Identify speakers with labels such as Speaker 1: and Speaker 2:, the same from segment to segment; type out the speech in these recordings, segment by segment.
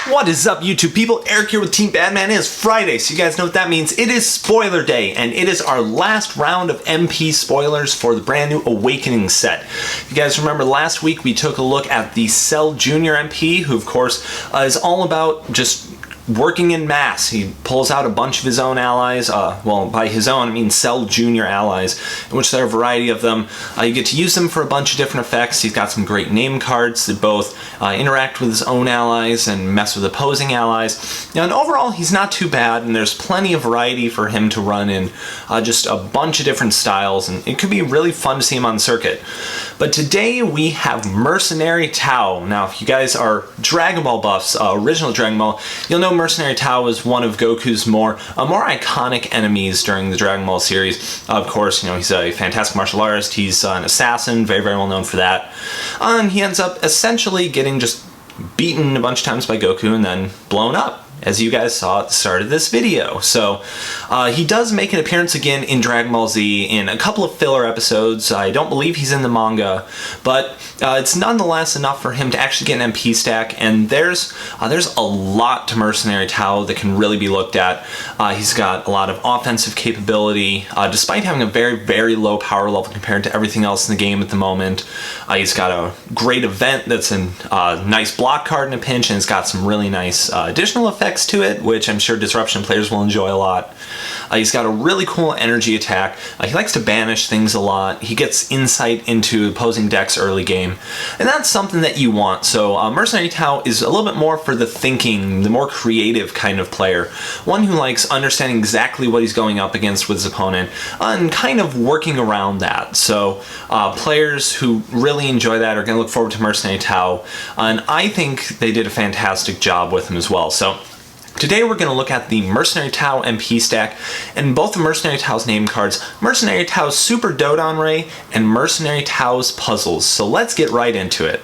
Speaker 1: What is up, YouTube people? Eric here with Team Badman. It is Friday, so you guys know what that means. It is spoiler day, and it is our last round of MP spoilers for the brand new Awakening set. If you guys remember last week, we took a look at the Cell Jr. MP, who of course is all about just working in mass. He pulls out a bunch of his own allies, well, by his own I mean Cell Jr. allies, in which there are a variety of them. You get to use them for a bunch of different effects. He's got some great name cards that both interact with his own allies and mess with opposing allies. Now, and overall, he's not too bad, and there's plenty of variety for him to run in just a bunch of different styles, and it could be really fun to see him on the circuit. But today we have Mercenary Tao. Now, if you guys are Dragon Ball buffs, original Dragon Ball, you'll know Mercenary Tao is one of Goku's more iconic enemies during the Dragon Ball series. Of course, you know, he's a fantastic martial artist. He's an assassin, very, very well known for that. And he ends up essentially getting just beaten a bunch of times by Goku and then blown up, as you guys saw at the start of this video. So he does make an appearance again in Dragon Ball Z in a couple of filler episodes. I don't believe he's in the manga, but it's nonetheless enough for him to actually get an MP stack, and there's a lot to Mercenary Tao that can really be looked at. He's got a lot of offensive capability, despite having a very, very low power level compared to everything else in the game at the moment. He's got a great event that's a nice block card in a pinch, and it's got some really nice additional effects to it, which I'm sure Disruption players will enjoy a lot. He's got a really cool energy attack. He likes to banish things a lot. He gets insight into opposing decks early game, and that's something that you want. So Mercenary Tao is a little bit more for the thinking, the more creative kind of player. One who likes understanding exactly what he's going up against with his opponent and kind of working around that. So players who really enjoy that are going to look forward to Mercenary Tao, and I think they did a fantastic job with him as well. So today we're going to look at the Mercenary Tao MP stack and both the Mercenary Tao's name cards, Mercenary Tao's Super Dodon Ray, and Mercenary Tao's puzzles. So let's get right into it.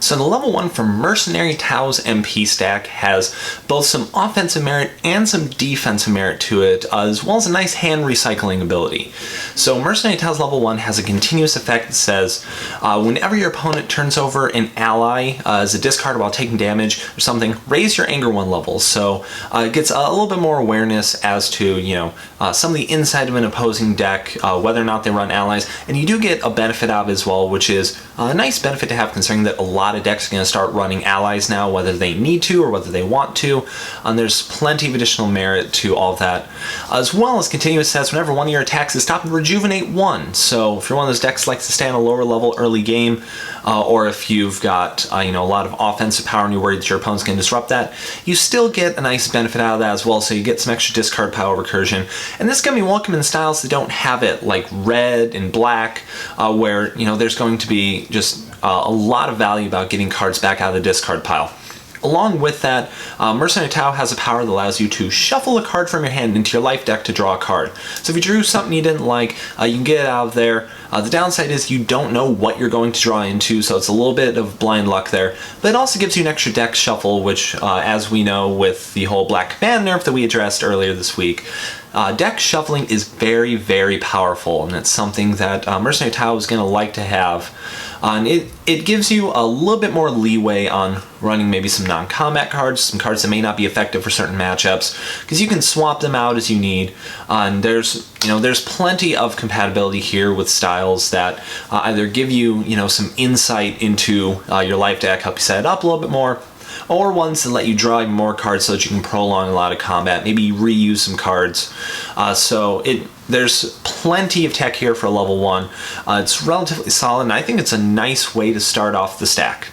Speaker 1: So the level 1 for Mercenary Tao's MP stack has both some offensive merit and some defensive merit to it, as well as a nice hand recycling ability. So Mercenary Tao's level 1 has a continuous effect that says, whenever your opponent turns over an ally as a discard while taking damage or something, raise your anger 1 level. So it gets a little bit more awareness as to, you know, some of the inside of an opposing deck, whether or not they run allies, and you do get a benefit out of it as well, which is a nice benefit to have considering that a lot of decks are going to start running allies now, whether they need to or whether they want to, and there's plenty of additional merit to all of that. As well as continuous says whenever one of your attacks is stopped, rejuvenate 1. So if you're one of those decks that likes to stay on a lower level early game, or if you've got you know, a lot of offensive power and you're worried that your opponent's going to disrupt that, you still get a nice benefit out of that as well, so you get some extra discard power recursion. And this is going to be welcome in styles that don't have it, like red and black, where, you know, there's going to be just a lot of value about getting cards back out of the discard pile. Along with that, Mercenary Tao has a power that allows you to shuffle a card from your hand into your life deck to draw a card. So if you drew something you didn't like, you can get it out of there. The downside is you don't know what you're going to draw into, so it's a little bit of blind luck there. But it also gives you an extra deck shuffle, which, as we know with the whole Black Command nerf that we addressed earlier this week, deck shuffling is very, very powerful, and it's something that Mercenary Tao is going to like to have. And it gives you a little bit more leeway on running maybe some non-combat cards, some cards that may not be effective for certain matchups, because you can swap them out as you need. And there's plenty of compatibility here with styles that either give you, you know, some insight into your life deck, help you set it up a little bit more, or ones that let you draw even more cards so that you can prolong a lot of combat, maybe reuse some cards. There's plenty of tech here for a level 1. It's relatively solid, and I think it's a nice way to start off the stack.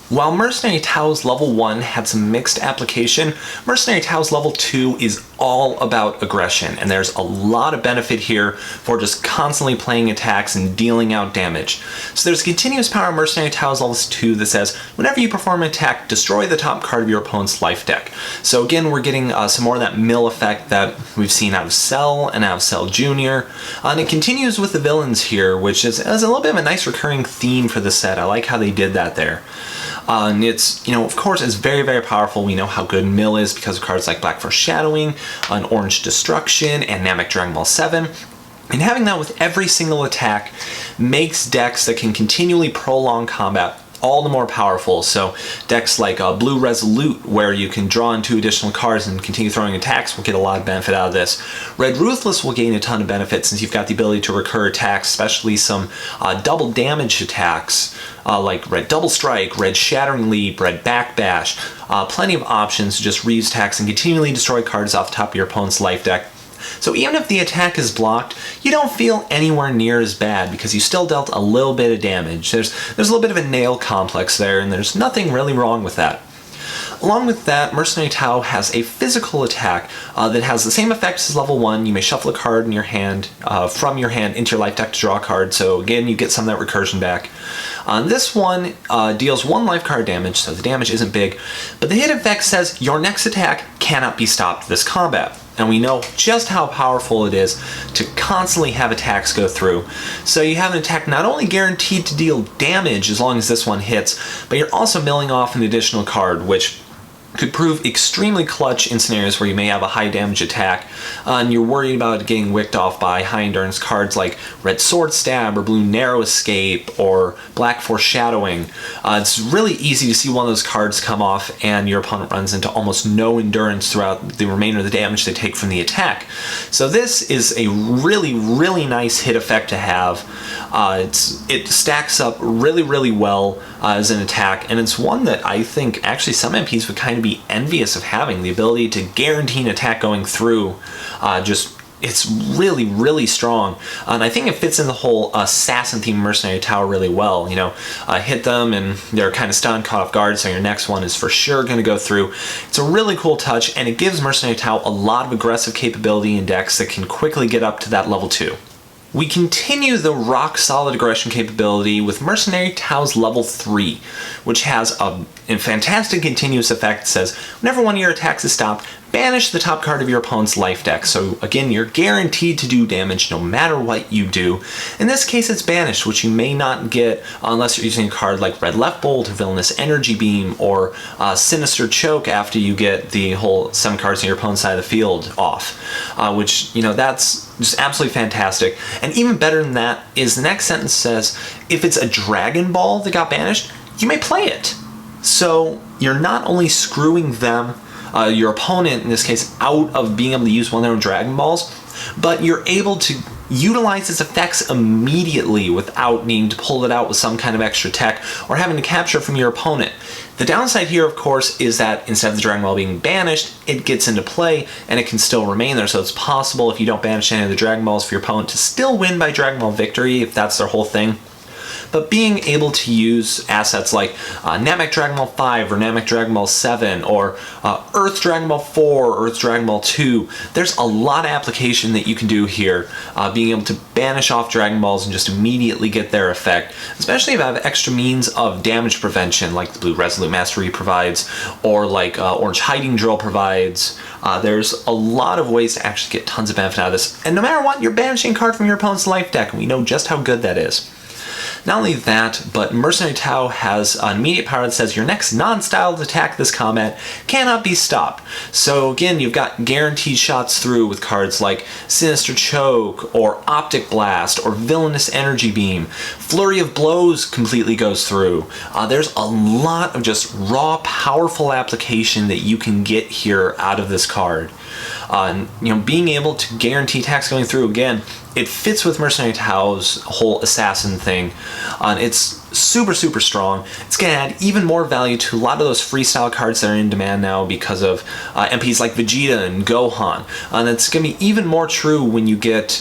Speaker 1: While Mercenary Tao's level 1 had some mixed application, Mercenary Tao's level 2 is all about aggression, and there's a lot of benefit here for just constantly playing attacks and dealing out damage. So there's continuous power in Mercenary Tao's level 2 that says, whenever you perform an attack, destroy the top card of your opponent's life deck. So again, we're getting some more of that mill effect that we've seen out of Cell and out of Cell Jr. And it continues with the villains here, which is a little bit of a nice recurring theme for the set. I like how they did that there. And it's, you know, of course, it's very, very powerful. We know how good Mill is because of cards like Black Foreshadowing, an Orange Destruction, and Namek Dragon Ball 7. And having that with every single attack makes decks that can continually prolong combat all the more powerful. So decks like Blue Resolute, where you can draw in 2 additional cards and continue throwing attacks, will get a lot of benefit out of this. Red Ruthless will gain a ton of benefit since you've got the ability to recur attacks, especially some double damage attacks like Red Double Strike, Red Shattering Leap, Red Backbash. Plenty of options to just reuse attacks and continually destroy cards off the top of your opponent's life deck. So even if the attack is blocked, you don't feel anywhere near as bad because you still dealt a little bit of damage. There's a little bit of a nail complex there, and there's nothing really wrong with that. Along with that, Mercenary Tao has a physical attack that has the same effects as level 1. You may shuffle a card in your hand from your hand into your life deck to draw a card, so again you get some of that recursion back. This one deals 1 life card damage, so the damage isn't big, but the hit effect says your next attack cannot be stopped this combat. And we know just how powerful it is to constantly have attacks go through. So you have an attack not only guaranteed to deal damage as long as this one hits, but you're also milling off an additional card, which could prove extremely clutch in scenarios where you may have a high damage attack and you're worried about getting wicked off by high endurance cards like Red Sword Stab or Blue Narrow Escape or Black Foreshadowing. It's really easy to see one of those cards come off and your opponent runs into almost no endurance throughout the remainder of the damage they take from the attack. So this is a really, really nice hit effect to have. It stacks up really, really well as an attack, and it's one that I think actually some MPs would kind of be envious of having, the ability to guarantee an attack going through. It's really, really strong, and I think it fits in the whole assassin theme Mercenary Tao really well. You know, hit them and they're kind of stunned, caught off guard, so your next one is for sure going to go through. It's a really cool touch, and it gives Mercenary Tao a lot of aggressive capability in decks that can quickly get up to that level 2. We continue the rock-solid aggression capability with Mercenary Tao's level 3, which has a fantastic continuous effect that says, whenever one of your attacks is stopped, banish the top card of your opponent's life deck. So again, you're guaranteed to do damage no matter what you do. In this case, it's banished, which you may not get unless you're using a card like Red Left Bolt or Villainous Energy Beam or Sinister Choke after you get the whole 7 cards on your opponent's side of the field off, which, you know, that's just absolutely fantastic. And even better than that is the next sentence says, if it's a Dragon Ball that got banished, you may play it. So you're not only screwing them, your opponent in this case, out of being able to use one of their own Dragon Balls, but you're able to utilize its effects immediately without needing to pull it out with some kind of extra tech or having to capture it from your opponent. The downside here, of course, is that instead of the Dragon Ball being banished, it gets into play and it can still remain there. So it's possible, if you don't banish any of the Dragon Balls, for your opponent to still win by Dragon Ball victory if that's their whole thing. But being able to use assets like Namek Dragon Ball 5 or Namek Dragon Ball 7 or Earth Dragon Ball 4 or Earth Dragon Ball 2, there's a lot of application that you can do here, being able to banish off Dragon Balls and just immediately get their effect, especially if you have extra means of damage prevention like the Blue Resolute Mastery provides or like Orange Hiding Drill provides. There's a lot of ways to actually get tons of benefit out of this, and no matter what, you're banishing a card from your opponent's life deck, and we know just how good that is. Not only that, but Mercenary Tao has an immediate power that says your next non-styled attack this combat cannot be stopped. So again, you've got guaranteed shots through with cards like Sinister Choke or Optic Blast or Villainous Energy Beam. Flurry of Blows completely goes through. There's a lot of just raw, powerful application that you can get here out of this card. Being able to guarantee attacks going through, again, it fits with Mercenary Tao's whole assassin thing. It's super, super strong. It's going to add even more value to a lot of those freestyle cards that are in demand now because of MPs like Vegeta and Gohan. And it's going to be even more true when you get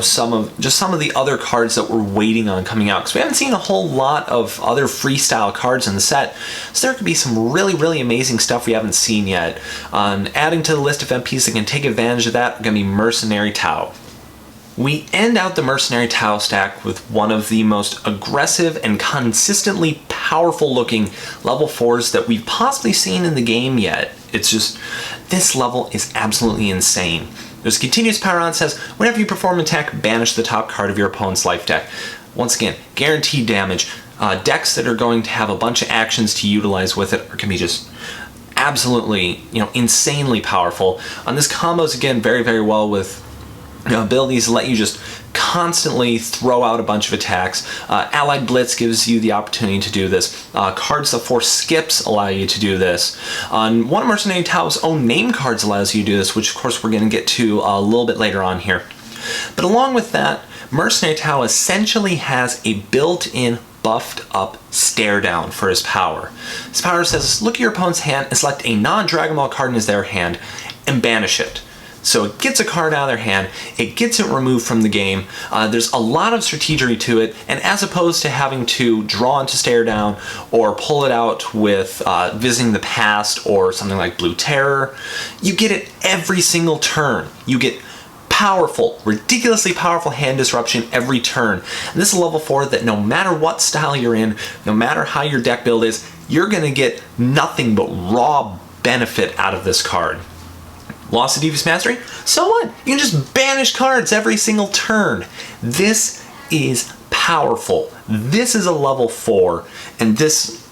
Speaker 1: some of the other cards that we're waiting on coming out, because we haven't seen a whole lot of other freestyle cards in the set. So there could be some really, really amazing stuff we haven't seen yet. Adding to the list of MPs that can take advantage of that are going to be Mercenary Tao. We end out the Mercenary Tao stack with one of the most aggressive and consistently powerful looking level 4s that we've possibly seen in the game yet. It's just, this level is absolutely insane. There's a continuous power on that says, whenever you perform an attack, banish the top card of your opponent's life deck. Once again, guaranteed damage. Decks that are going to have a bunch of actions to utilize with it are going to be just absolutely, insanely powerful. This combos again very, very well with abilities let you just constantly throw out a bunch of attacks. Allied Blitz gives you the opportunity to do this. Cards that force skips allow you to do this. One of Mercenary Tao's own name cards allows you to do this, which of course we're going to get to a little bit later on here. But along with that, Mercenary Tao essentially has a built-in buffed up stare down for his power. His power says, look at your opponent's hand and select a non-Dragon Ball card in their hand and banish it. So it gets a card out of their hand, it gets it removed from the game. There's a lot of strategy to it, and as opposed to having to draw into stare down or pull it out with visiting the past or something like Blue Terror, you get it every single turn. You get powerful, ridiculously powerful hand disruption every turn. And this is a level 4 that no matter what style you're in, no matter how your deck build is, you're going to get nothing but raw benefit out of this card. Lost to Devious Mastery? So what? You can just banish cards every single turn. This is powerful. This is a level 4, and this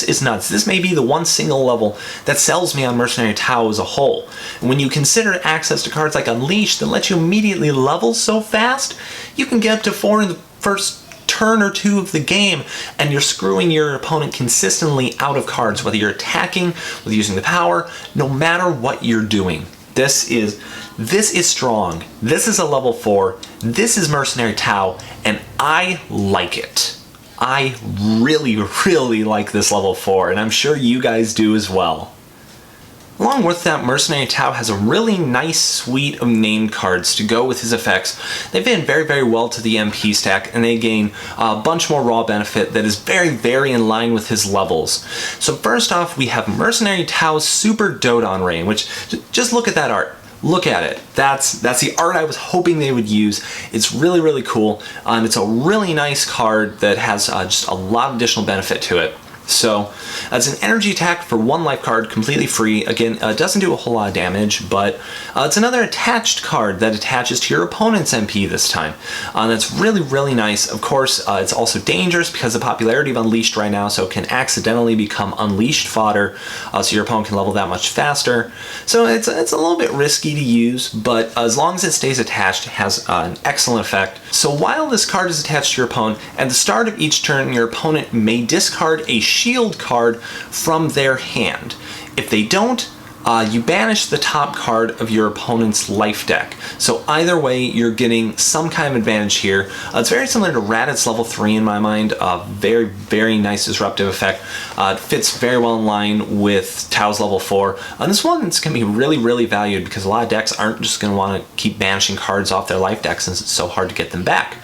Speaker 1: is nuts. This may be the one single level that sells me on Mercenary Tao as a whole. When you consider access to cards like Unleash that let you immediately level so fast, you can get up to 4 in the first turn or 2 of the game, and you're screwing your opponent consistently out of cards, whether you're attacking, whether using the power, no matter what you're doing. This is strong. This is a level 4. This is Mercenary Tao, and I like it. I really, really like this level 4, and I'm sure you guys do as well. Along with that, Mercenary Tao has a really nice suite of named cards to go with his effects. They fit in very, very well to the MP stack, and they gain a bunch more raw benefit that is very, very in line with his levels. So first off, we have Mercenary Tao's Super Dodon Rain, which, just look at that art. Look at it. That's the art I was hoping they would use. It's really, really cool. It's a really nice card that has just a lot of additional benefit to it. So it's an energy attack for 1 life card, completely free. Again, it doesn't do a whole lot of damage, but it's another attached card that attaches to your opponent's MP this time. That's really, really nice. Of course, it's also dangerous because of the popularity of Unleashed right now, so it can accidentally become Unleashed fodder, so your opponent can level that much faster. So it's a little bit risky to use, but as long as it stays attached, it has an excellent effect. So while this card is attached to your opponent, at the start of each turn, your opponent may discard a shield card from their hand. If they don't, you banish the top card of your opponent's life deck. So either way, you're getting some kind of advantage here. It's very similar to Raditz level 3 in my mind. Very, very nice disruptive effect. It fits very well in line with Tao's level 4. This one is going to be really, really valued because a lot of decks aren't just going to want to keep banishing cards off their life deck since it's so hard to get them back.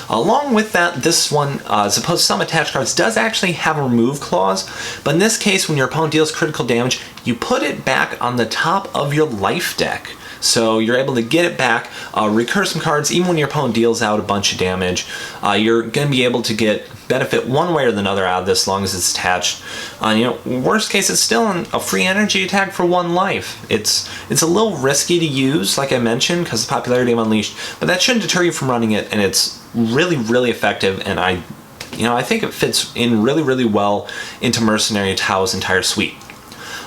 Speaker 1: Along with that, this one, as opposed to some attached cards, does actually have a remove clause, but in this case, when your opponent deals critical damage, you put it back on the top of your life deck. So you're able to get it back, recur some cards, even when your opponent deals out a bunch of damage. You're going to be able to get benefit one way or another out of this as long as it's attached. Worst case, it's still a free energy attack for 1 life. It's a little risky to use, like I mentioned, because of the popularity of Unleashed, but that shouldn't deter you from running it, and it's really, really effective, and I think it fits in really, really well into Mercenary Tao's entire suite.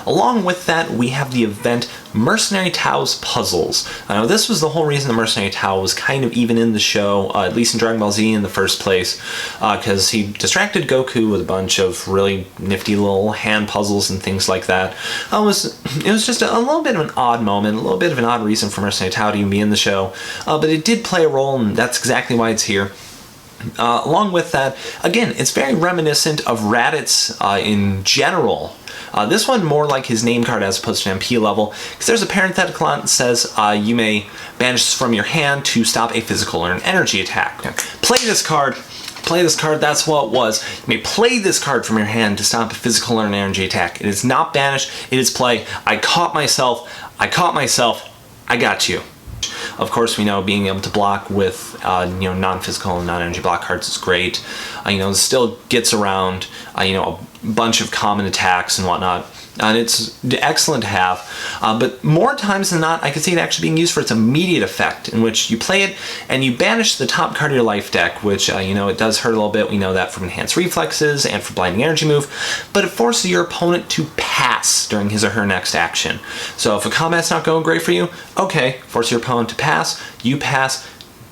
Speaker 1: Along with that, we have the event Mercenary Tao's Puzzles. Now, this was the whole reason that Mercenary Tao was kind of even in the show, at least in Dragon Ball Z in the first place, because he distracted Goku with a bunch of really nifty little hand puzzles and things like that. It was just a little bit of an odd moment, a little bit of an odd reason for Mercenary Tao to even be in the show, but it did play a role, and that's exactly why it's here. Along with that, again, it's very reminiscent of Raditz in general. This one more like his name card as opposed to an MP level, because there's a parenthetical on it that says you may banish this from your hand to stop a physical or an energy attack. Play this card, that's what it was. You may play this card from your hand to stop a physical or an energy attack. It is not banish, it is play. I caught myself, I got you. Of course, we know being able to block with non-physical and non-energy block cards is great. It still gets around a bunch of common attacks and whatnot. and it's excellent to have. But more times than not, I can see it actually being used for its immediate effect, in which you play it and you banish the top card of your life deck, which, it does hurt a little bit. We know that from Enhanced Reflexes and for Blinding Energy move, but it forces your opponent to pass during his or her next action. So if a combat's not going great for you, okay, force your opponent to pass, you pass,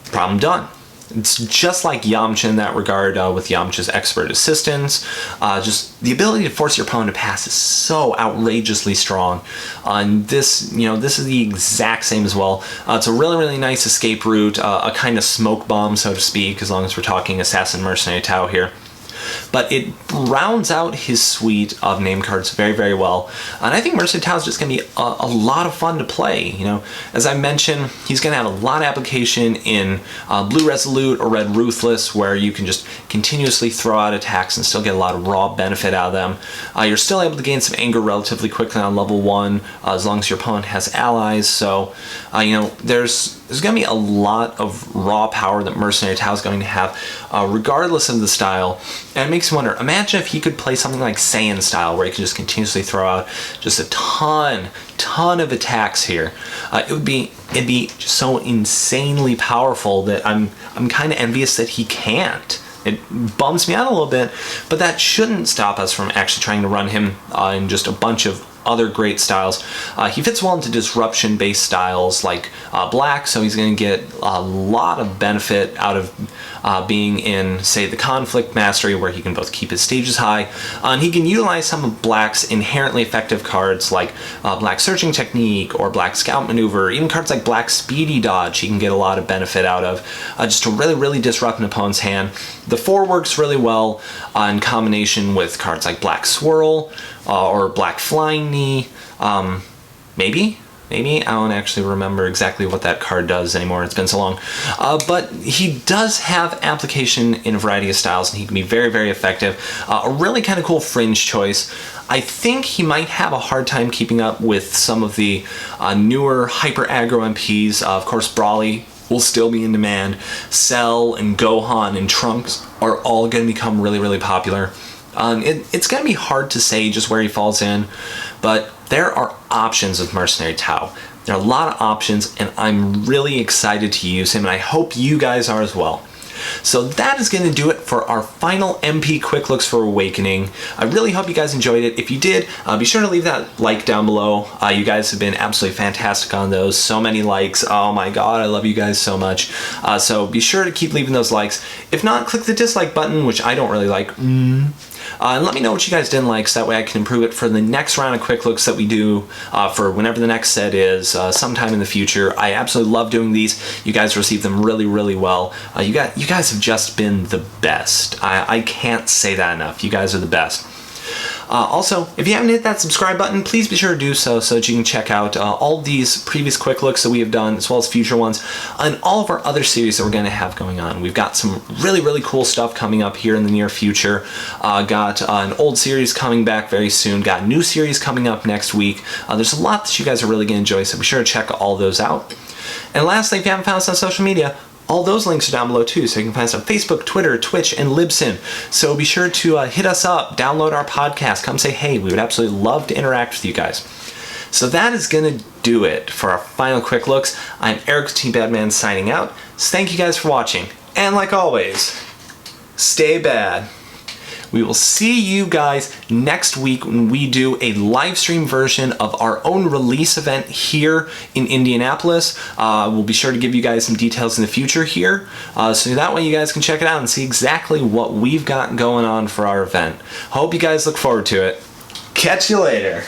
Speaker 1: problem done. It's just like Yamcha in that regard with Yamcha's Expert Assistance. Just the ability to force your opponent to pass is so outrageously strong. And this, this is the exact same as well. It's a really, really nice escape route, a kind of smoke bomb, so to speak, as long as we're talking Assassin Mercenary Tao here. But it rounds out his suite of name cards very, very well. And I think Mercer Tao is just going to be a lot of fun to play. As I mentioned, he's going to have a lot of application in Blue Resolute or Red Ruthless, where you can just continuously throw out attacks and still get a lot of raw benefit out of them. You're still able to gain some anger relatively quickly on level 1, as long as your opponent has allies. So, there's going to be a lot of raw power that Mercenary Tao is going to have, regardless of the style. And it makes me wonder, imagine if he could play something like Saiyan style, where he could just continuously throw out just a ton of attacks here. It'd be just so insanely powerful that I'm kind of envious that he can't. It bums me out a little bit, but that shouldn't stop us from actually trying to run him in just a bunch of other great styles. He fits well into disruption-based styles like black, so he's going to get a lot of benefit out of being in, say, the Conflict Mastery, where he can both keep his stages high, and he can utilize some of black's inherently effective cards like Black Searching Technique or Black Scout Maneuver, even cards like Black Speedy Dodge he can get a lot of benefit out of, just to really, really disrupt an opponent's hand. The 4 works really well in combination with cards like Black Swirl or Black Flying Knee, maybe? I don't actually remember exactly what that card does anymore, it's been so long. But he does have application in a variety of styles, and he can be very, very effective. A really kind of cool fringe choice. I think he might have a hard time keeping up with some of the newer hyper aggro MPs. Of course, Brawly will still be in demand. Cell and Gohan and Trunks are all going to become really, really popular. It's going to be hard to say just where he falls in, but there are options with Mercenary Tao. There are a lot of options, and I'm really excited to use him, and I hope you guys are as well. So that is going to do it for our final MP Quick Looks for Awakening. I really hope you guys enjoyed it. If you did, be sure to leave that like down below. You guys have been absolutely fantastic on those. So many likes. Oh my god, I love you guys so much. So be sure to keep leaving those likes. If not, click the dislike button, which I don't really like. And let me know what you guys didn't like, so that way I can improve it for the next round of Quick Looks that we do for whenever the next set is, sometime in the future. I absolutely love doing these. You guys receive them really, really well. You guys have just been the best. I can't say that enough. You guys are the best. Also, if you haven't hit that subscribe button, please be sure to do so that you can check out all these previous Quick Looks that we have done, as well as future ones, and all of our other series that we're going to have going on. We've got some really, really cool stuff coming up here in the near future. Got an old series coming back very soon. Got a new series coming up next week. There's a lot that you guys are really going to enjoy, so be sure to check all those out. And lastly, if you haven't found us on social media, all those links are down below too, so you can find us on Facebook, Twitter, Twitch, and Libsyn. So be sure to hit us up, download our podcast, come say hey. We would absolutely love to interact with you guys. So that is going to do it for our final Quick Looks. I'm Eric Team Badman signing out. So thank you guys for watching, and like always, stay bad. We will see you guys next week when we do a live stream version of our own release event here in Indianapolis. We'll be sure to give you guys some details in the future here, so that way you guys can check it out and see exactly what we've got going on for our event. Hope you guys look forward to it. Catch you later.